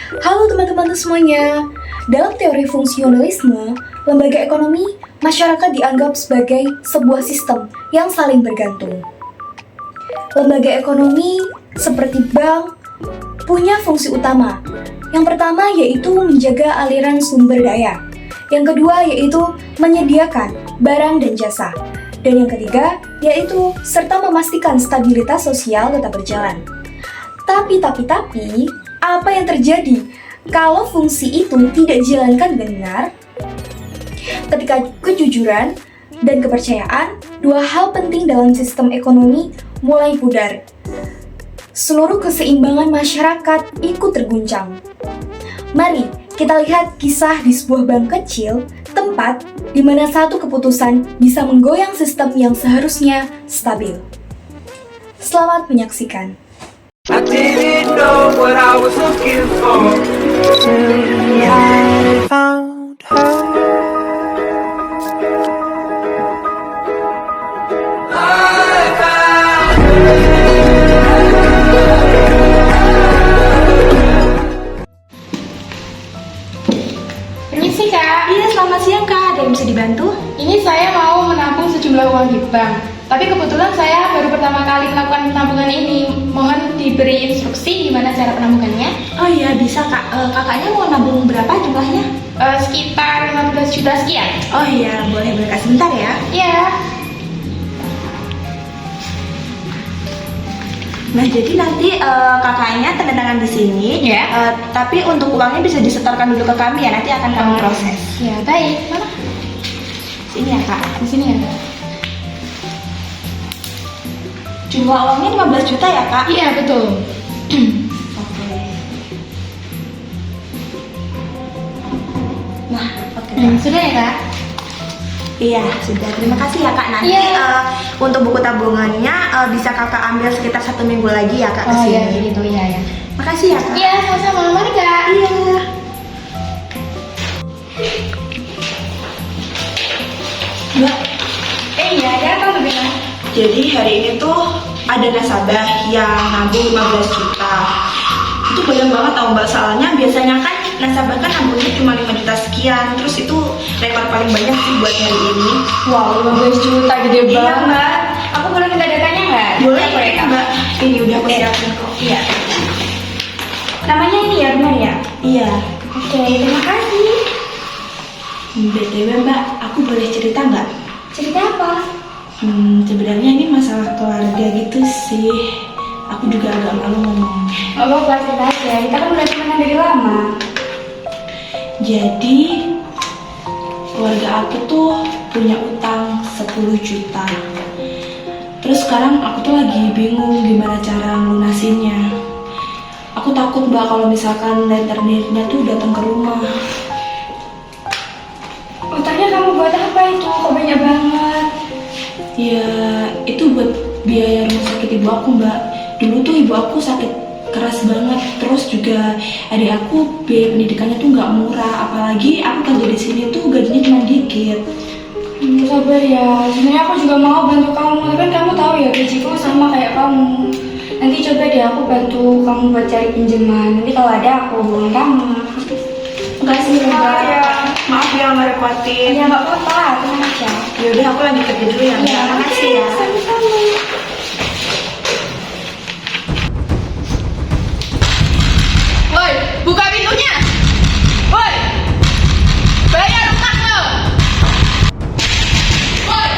Halo teman-teman semuanya. Dalam teori fungsionalisme, lembaga ekonomi, masyarakat dianggap sebagai sebuah sistem yang saling bergantung. Lembaga ekonomi seperti bank punya fungsi utama. Yang pertama yaitu menjaga aliran sumber daya. Yang kedua yaitu menyediakan barang dan jasa. Dan yang ketiga yaitu serta memastikan stabilitas sosial tetap berjalan. Tapi, apa yang terjadi kalau fungsi itu tidak dijalankan benar? Ketika kejujuran dan kepercayaan, dua hal penting dalam sistem ekonomi mulai pudar. Seluruh keseimbangan masyarakat ikut terguncang. Mari kita lihat kisah di sebuah bank kecil, tempat di mana satu keputusan bisa menggoyang sistem yang seharusnya stabil. Selamat menyaksikan. I didn't know what I was looking for till I found her. Permisi Kak. Iya, selamat siang Kak. Ada yang bisa dibantu? Ini saya mau menabung sejumlah uang di bank. Tapi kebetulan saya baru pertama kali melakukan penabungan ini. Mohon diberi instruksi gimana cara penabungannya. Oh iya, bisa Kak. Kakaknya mau nabung berapa jumlahnya? Sekitar 15 juta sekian. Oh iya, boleh Kak. Sebentar ya. Iya. Nah, jadi nanti kakaknya tanda tangan di sini. Ya. Tapi untuk uangnya bisa disetorkan dulu ke kami ya. Nanti akan kami proses. Ya, baik. Mana? Sini ya Kak. Di sini ya. Jumlah uangnya 15 juta ya Kak? Iya, betul. Oke. Nah, oke. Sudah ya Kak? Iya, sudah. Terima kasih ya Kak. Nanti Iya. untuk buku tabungannya bisa kakak ambil sekitar 1 minggu lagi ya Kak Oh iya, kesini. gitu ya. Makasih ya Kak. Iya, sama-sama. Mari Kak. Iya. Mbak, Iya, ada apa bagaimana? jadi hari ini tuh ada nasabah yang nabung 15 juta. Itu banyak banget tau Mbak, soalnya biasanya kan nasabah kan nabungnya cuma 5 juta sekian. Terus itu rekor paling banyak sih buat hari ini. Wow, 15 juta gede Iya, banget. Mbak. Aku boleh minta datanya nggak? Boleh Aku ya, ya Mbak? Ini udah aku siapin kok. Iya. Namanya ini ya, benar ya? Iya. Oke, terima kasih. BTW Mbak, aku boleh cerita nggak? Cerita apa? Sebenarnya ini masalah keluarga gitu sih. Aku juga agak malu ngomongnya. Oh, apa cerita aja. Kita kan udah temenan dari lama. Jadi keluarga aku tuh punya utang 10 juta. Terus sekarang aku tuh lagi bingung gimana cara lunasinnya. Aku takut Mbak kalau misalkan rentenirnya tuh datang ke rumah. Utangnya kamu buat apa itu? Kok banyak banget? Ya itu buat biaya rumah sakit ibu aku Mbak. Dulu tuh ibu aku sakit keras banget. Terus juga adik aku biaya pendidikannya tuh nggak murah. Apalagi aku kerja di sini tuh gajinya cuma dikit. Sabar ya. Sebenarnya aku juga mau bantu kamu. Tapi kan kamu tahu ya gajiku sama kayak kamu. Nanti coba deh aku bantu kamu buat cari pinjaman. Nanti kalau ada aku hubungin kamu. Enggak sih Mbak. Ya. Maaf ya ngerepotin. Ya nggak apa-apa. Tenang aja. Yaudah aku lanjut kerja dulu ya Mbak. Makasih ya. Sama-sama. Woi, buka pintunya. Woi, bayar utang lo. Woi.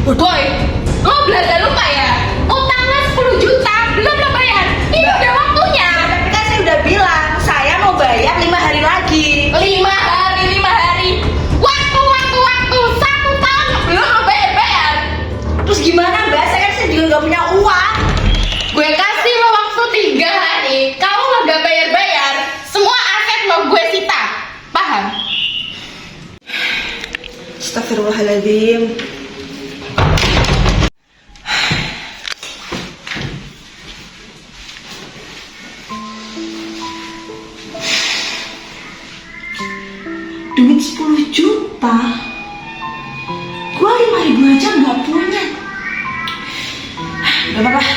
Woi, lo belajar lupa ya? Utangnya 10 juta, belum lo bayar. Ini udah waktunya. Tapi kan saya udah bilang saya mau bayar 5 hari lagi. 5 hari. Waktu. 1 tahun belum lo bayar. Terus gimana Mbak? Saya juga nggak punya uang. Gue kasih lo waktu 3 hari. Kalau lo gak bayar, semua aset lo gue sita. Paham? Astagfirullahaladzim. Duit 10 juta. 5.000 aja nggak punya. Gak apa-apa.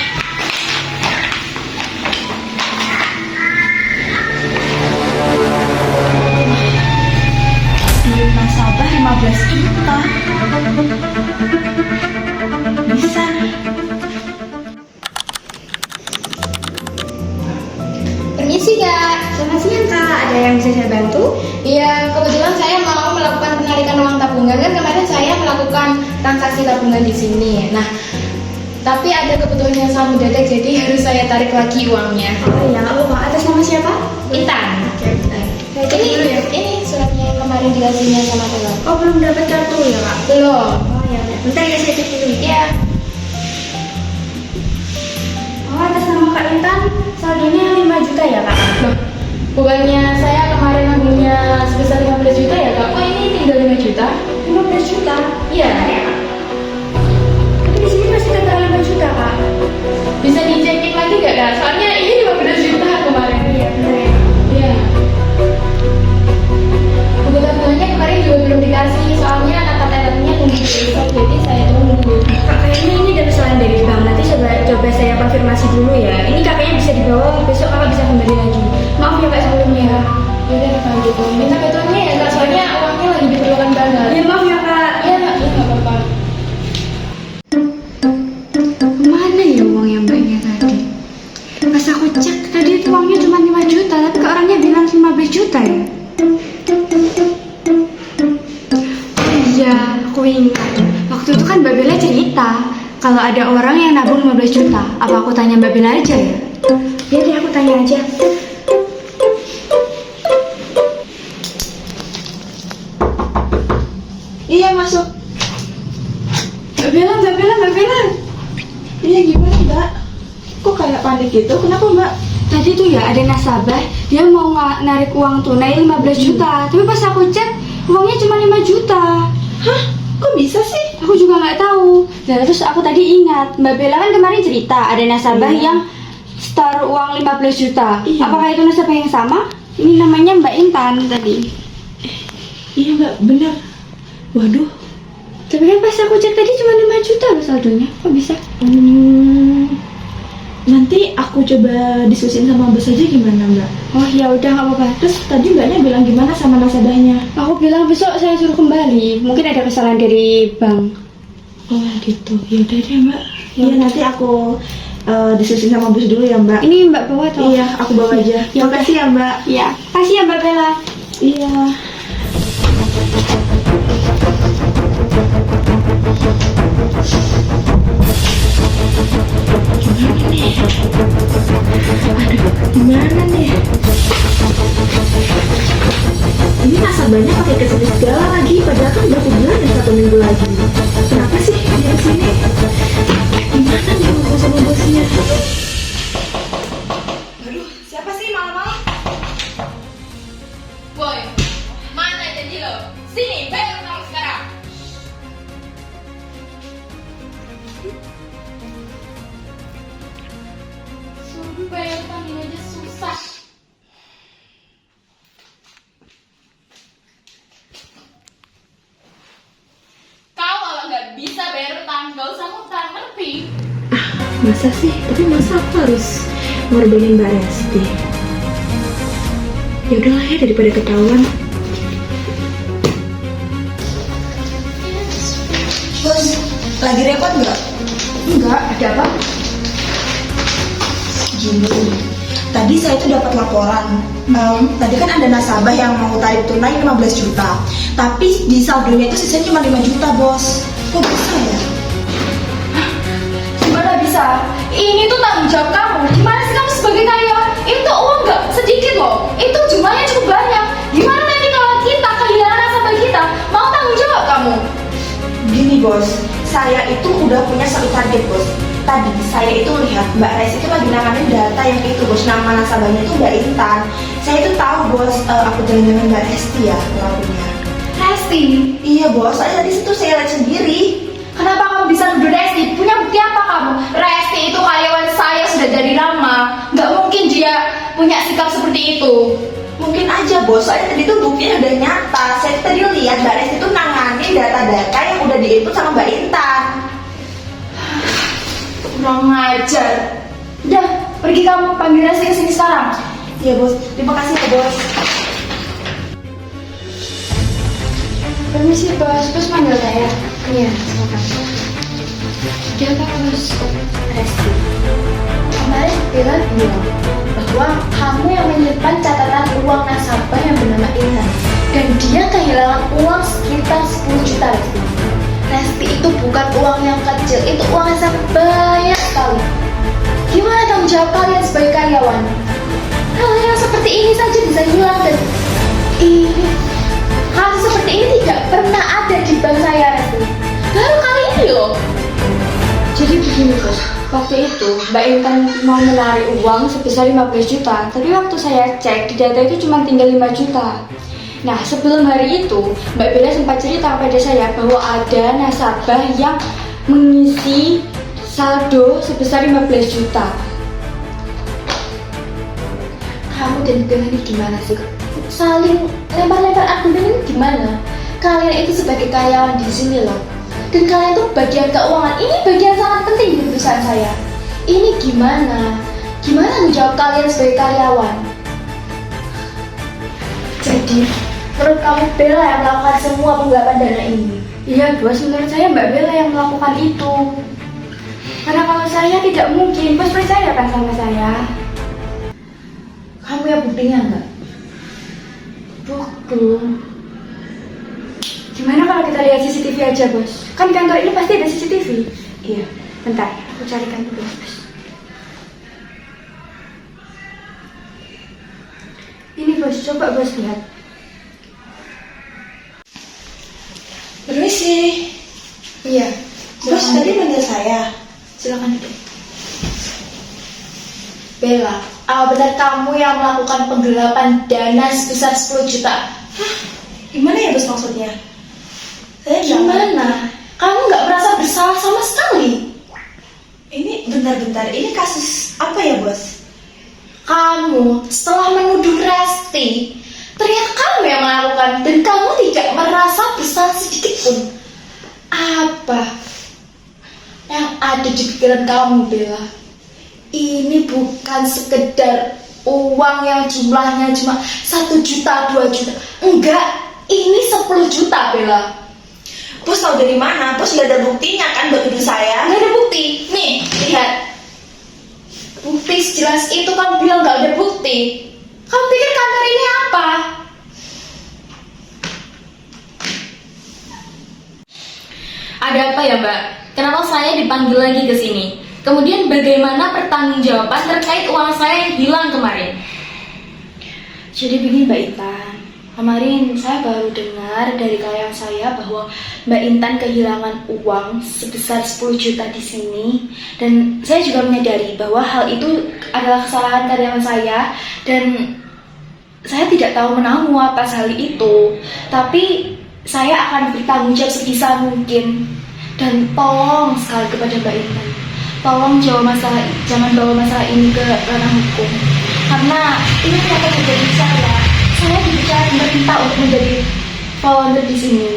Duit nasabah 15 juta. Bisa nih. Permisi kak. Selamat siang kak, ada yang bisa saya bantu? Iya, kebetulan saya mau melakukan penarikan uang tabungan. Kan kemarin saya melakukan transaksi tabungan di sini. Nah, tapi ada kebutuhan yang sangat mendadak, jadi harus saya tarik lagi uangnya. Oh iya, nggak apa-apa. Atas nama siapa? Intan. Oke, bentar. Saya cek Ini, dulu ya. ini suratnya yang kemarin dikasihnya sama Telo. Oh, belum dapat kartu ya kak? Belum. Oh iya, bentar ya saya cek dulu. Iya. Oh, atas nama Kak Intan, saldonya 5 juta ya kak? Loh, bukannya saya kemarin ngambilnya sebesar 15 juta ya kak? Oh ini tinggal 5 juta? 15 juta? Iya. Tapi di sini masih tertera 5 juta kak. Bisa dicekin lagi gak kak? Soalnya ini 15 juta kemarin. Iya, benar ya. Iya. Kebetulannya kemarin juga belum dikasih, soalnya kata tellernya nunggu besok, jadi saya tunggu. Kak, kayaknya ini ada kesalahan dari bank. Nanti coba saya konfirmasi dulu ya. Ini kakaknya bisa dibawa, besok kakak bisa kembali lagi. Maaf ya kak sebelumnya. Yaudah kalau gitu, minta betulnya ya kak, soalnya uangnya lagi diperlukan banget. Ya maaf ya kak. Iya kak, iya gak apa-apa. Mana ya uang yang mbaknya tadi? Pas aku cek tadi itu uangnya cuma 5 juta, tapi kak orangnya bilang 15 juta ya. Oh iya, aku ingat. Waktu itu kan Mbak Bella cerita kalau ada orang yang nabung 15 juta. Apa aku tanya Mbak Bella aja ya? Ya deh, aku tanya aja. Iya, masuk. Mbak Bella, Mbak Bella, Mbak Bella. Iya, gimana Mbak? Kok kayak panik gitu? Kenapa Mbak? Tadi tuh ya ada nasabah, dia mau narik uang tunai 15 juta. Tapi pas aku cek, uangnya cuma 5 juta. Hah? Kok bisa sih? Aku juga nggak tahu. Dan terus aku tadi ingat, Mbak Bella kan kemarin cerita ada nasabah yang store uang 15 juta. Iya. Apakah itu nasabah yang sama? Ini namanya Mbak Intan tadi. Iya Mbak, benar. Waduh. Tapi kan pas aku cek tadi cuma 5 juta loh saldonya. Kok bisa? Nanti aku coba diskusin sama bos aja gimana Mbak. Oh ya udah nggak apa-apa. Terus tadi Mbaknya bilang gimana sama nasabahnya? Aku bilang besok saya suruh kembali. Mungkin ada kesalahan dari bank. Oh gitu, ya udah deh Mbak. Iya nanti aku diskusin sama bos dulu ya Mbak. Ini Mbak bawa atau? Iya, aku bawa aja. Ya, Makasih ya Mbak. Iya. Kasih ya Mbak Bella. Iya. Gimana nih? Ini nasabahnya pakai kesini segala lagi, padahal kan baru bulan dan 1 minggu lagi. Kenapa sih dia kesini? Gimana nih ngomong sama bosnya? Aduh, siapa sih malam-malam? Boy, mana janji lo? Sini, bayar kamu sekarang. Suruh bayar utang ini aja susah. Kau kalau nggak bisa bayar utang, nggak usah ngutang, ngerti? Masa sih? Tapi masa aku harus ngorbanin Mbak Resti? Ya udahlah ya, daripada ketahuan. Bos, lagi repot nggak? Enggak, ada apa? Gini, tadi saya itu dapat laporan. Tadi kan ada nasabah yang mau tarik tunai 15 juta, tapi di saldonya itu sisanya cuma 5 juta, bos. Kok bisa ya? Gimana bisa? Ini tuh tanggung jawab kamu. Gimana sih kamu sebagai karyawan? Itu uang nggak sedikit loh. Itu jumlahnya cukup banyak. Gimana nanti kalau kita kehilangan nasabah kita? Mau tanggung jawab kamu? Gini, bos, saya itu udah punya satu target, bos. Tadi saya itu lihat Mbak Res itu lagi nanganin data yang itu, bos. Nama nasabahnya itu Mbak Intan. Saya itu tahu, bos, aku jangan-jangan Mbak Resti ya pelakunya. Resti, Iya, bos, saya dari situ saya lihat sendiri. kenapa kamu bisa nuduh Resti? Punya bukti apa kamu? Resti itu karyawan saya sudah dari lama. Nggak mungkin dia punya sikap seperti itu. Mungkin aja, bos, soalnya tadi tuh buktinya udah nyata. Saya tadi lihat Mbak Resti itu nanganin data-data yang udah diinput sama Mbak Intan. Kurang ajar. Udah, pergi kamu, panggil Resti ke sini sekarang. Iya bos, terima kasih ya bos. Permisi bos, bos manggil saya. Iya, silakan. Dia kan bos. Resti, kemarin Bella bilang bahwa kamu yang menyimpan catatan uang nasabah yang bernama Intan dan dia kehilangan uang sekitar 10 juta, Resti. Resti, itu bukan uang yang kecil, itu uang yang sangat banyak sekali. Gimana tanggung jawab kalian sebagai karyawan? Hal yang seperti ini saja bisa hilang, dan ini hal seperti ini tidak pernah ada di bank saya, Resti. Baru kali ini loh. Jadi begini bos, waktu itu Mbak Intan mau menarik uang sebesar 15 juta, tapi waktu saya cek di data itu cuma tinggal 5 juta. Nah, sebelum hari itu, Mbak Bella sempat cerita pada saya bahwa ada nasabah yang mengisi saldo sebesar 15 juta. Kamu dan Bella ini gimana sih? Saling lempar-lempar argumen ini gimana? Kalian itu sebagai karyawan di sini loh. Dan kalian tuh bagian keuangan. Ini bagian sangat penting di perusahaan saya. Ini gimana? Gimana tanggung jawab kalian sebagai karyawan? Jadi, menurut kamu Bella yang melakukan semua penggelapan dana ini? Iya bos, menurut saya Mbak Bella yang melakukan itu. Karena kalau saya tidak mungkin, bos percaya kan sama saya? Kamu yang buktinya enggak? Bukti. Gimana kalau kita lihat CCTV aja bos? Kan kantor ini pasti ada CCTV. Iya, bentar, aku carikan dulu bos. Ini bos, coba bos lihat. Permisi. Iya, Bos tadi manggil saya. silakan duduk. Bella, apa benar kamu yang melakukan penggelapan dana sebesar 10 juta? Gimana ya bos maksudnya? Saya Gimana? Kamu nggak merasa bersalah sama sekali? Ini bentar-bentar, ini kasus apa ya bos? Kamu setelah menuduh Resti, ternyata kamu yang melakukan dan kamu tidak merasa bersalah sedikit pun. Apa yang ada di pikiran kamu, Bella? Ini bukan sekedar uang yang jumlahnya cuma 1 juta, 2 juta. Enggak, ini 10 juta, Bella. Bos tahu dari mana? Bos nggak ada buktinya kan buat tuduh saya? Nggak ada bukti. Nih, lihat. Bukti sejelas itu kamu bilang nggak ada bukti. Kamu pikir kantor ini apa? Ada apa ya Mbak? Kenapa saya dipanggil lagi ke sini? Kemudian bagaimana pertanggungjawaban terkait uang saya yang hilang kemarin? Jadi begini Mbak Intan, kemarin saya baru dengar dari karyawan saya bahwa Mbak Intan kehilangan uang sebesar 10 juta di sini, dan saya juga menyadari bahwa hal itu adalah kesalahan karyawan saya dan saya tidak tahu menahu atas hal itu. Tapi saya akan bertanggung jawab sebisa mungkin, dan tolong sekali kepada Mbak Intan, tolong jangan bawa masalah ini ke ranah hukum, karena ini ternyata terjadi saya dibicara pemerintah untuk menjadi volunteer di sini.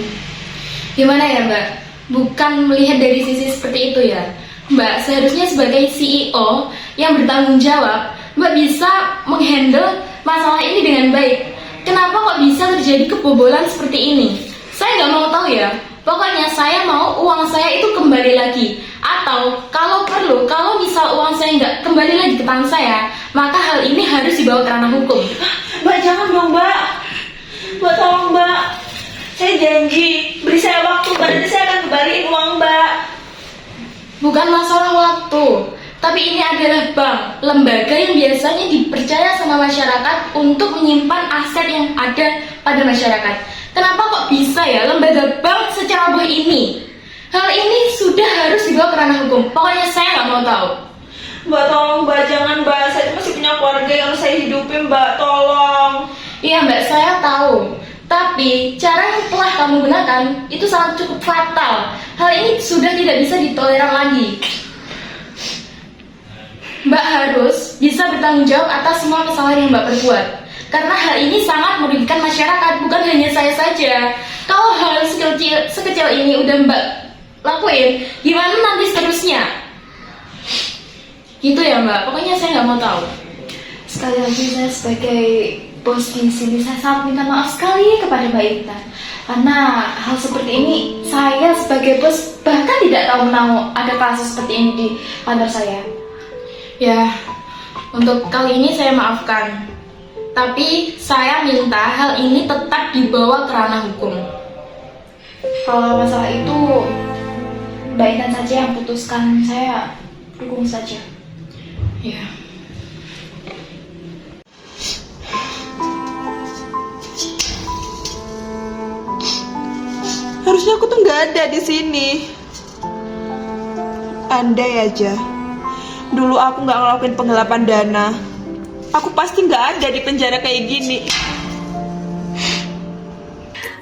Gimana ya Mbak? Bukan melihat dari sisi seperti itu ya Mbak, seharusnya sebagai CEO yang bertanggung jawab, Mbak bisa menghandle masalah ini dengan baik. Kenapa kok bisa terjadi kebobolan seperti ini? Saya nggak mau tahu ya. Pokoknya saya mau uang saya itu kembali lagi. Atau kalau perlu, kalau misal uang saya nggak kembali lagi ke tangan saya, maka hal ini harus dibawa ke ranah hukum. Mbak jangan dong mbak. Mbak tolong mbak. Saya janji, beri saya waktu mbak, nanti saya akan kembaliin uang mbak. Bukan masalah waktu, tapi ini adalah bank, lembaga yang biasanya dipercaya sama masyarakat untuk menyimpan aset yang ada pada masyarakat. Kenapa kok bisa ya lembaga bank secara ini? Hal ini sudah harus dibawa ke ranah hukum. Pokoknya saya nggak mau tahu. Mbak tolong mbak, jangan mbak. Saya masih punya keluarga yang harus saya hidupin mbak, tolong. Iya Mbak, saya tahu. Tapi cara yang telah kamu gunakan itu sangat cukup fatal. Hal ini sudah tidak bisa ditoleran lagi. Mbak harus bisa bertanggung jawab atas semua kesalahan yang Mbak perbuat. Karena hal ini sangat merugikan masyarakat, bukan hanya saya saja. Kalau hal sekecil ini udah Mbak lakuin, gimana nanti seterusnya? Gitu ya Mbak, pokoknya saya nggak mau tahu. Sekali lagi saya sebagai bos di sini saya sangat minta maaf sekali kepada Mbak Intan. Karena hal seperti ini saya sebagai bos bahkan tidak tahu ada kasus seperti ini di kantor saya. Ya, untuk kali ini saya maafkan. Tapi saya minta hal ini tetap dibawa ke ranah hukum. Kalau masalah itu Mbak Intan saja yang putuskan, saya dukung saja. Ya. Harusnya aku tuh nggak ada di sini. Andai aja dulu aku nggak ngelakuin penggelapan dana, aku pasti nggak ada di penjara kayak gini.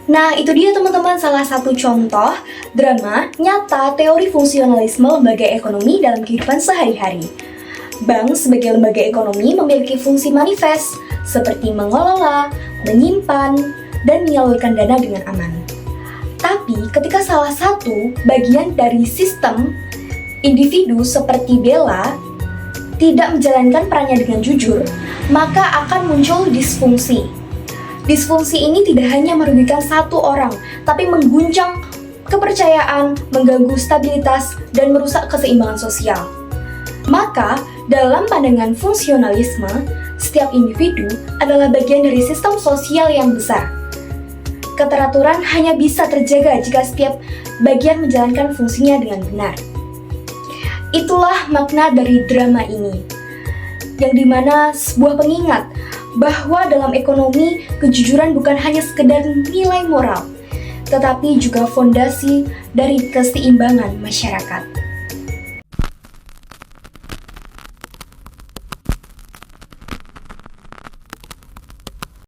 Nah, itu dia teman-teman salah satu contoh drama nyata teori fungsionalisme lembaga ekonomi dalam kehidupan sehari-hari. Bank sebagai lembaga ekonomi memiliki fungsi manifest seperti mengelola, menyimpan, dan menyalurkan dana dengan aman. Tapi ketika salah satu bagian dari sistem individu seperti Bella tidak menjalankan perannya dengan jujur, maka akan muncul disfungsi. Disfungsi ini tidak hanya merugikan satu orang, tapi mengguncang kepercayaan, mengganggu stabilitas, dan merusak keseimbangan sosial. Maka, dalam pandangan fungsionalisme, setiap individu adalah bagian dari sistem sosial yang besar. Keteraturan hanya bisa terjaga jika setiap bagian menjalankan fungsinya dengan benar. Itulah makna dari drama ini, yang dimana sebuah pengingat bahwa dalam ekonomi kejujuran bukan hanya sekedar nilai moral, tetapi juga fondasi dari keseimbangan masyarakat.